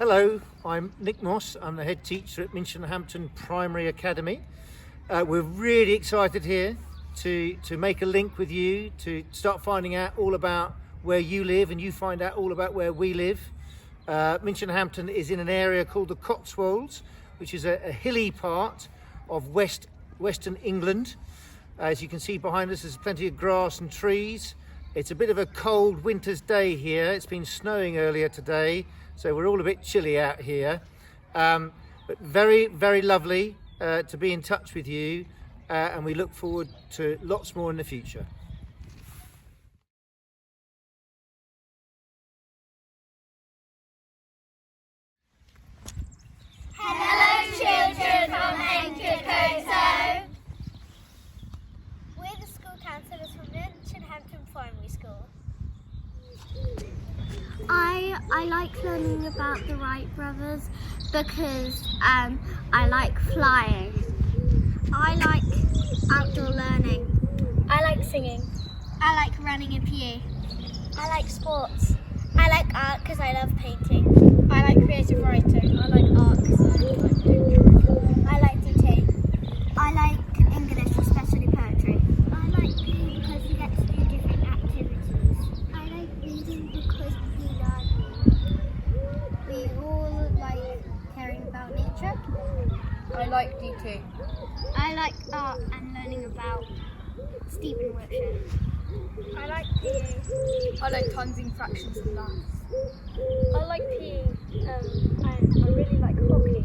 Hello, I'm Nick Moss. I'm the head teacher at Minchinhampton Primary Academy. We're really excited here to make a link with you, to start finding out all about where you live and you find out all about where we live. Minchinhampton is in an area called the Cotswolds, which is a hilly part of western England. As you can see behind us, there's plenty of grass and trees. It's a bit of a cold winter's day here. It's been snowing earlier today, so we're all a bit chilly out here. But very, very lovely to be in touch with you, and we look forward to lots more in the future. Hello children from Nkokoto. We're the school counsellors from Minchinhampton Primary School. I like learning about the Wright brothers because I like flying. I like outdoor learning. I like singing. I like running in PE. I like sports. I like art because I love painting. I like creative writing. I like art because I like doing drawing. I like DT. I like English, especially poetry. I like PE because you get to do different activities. I like reading because we all like caring about nature. I like DT. I like art and learning about Stephen Wiltshire. I like PE. I like tonsing, fractions and maths. I like PE and I really like hockey.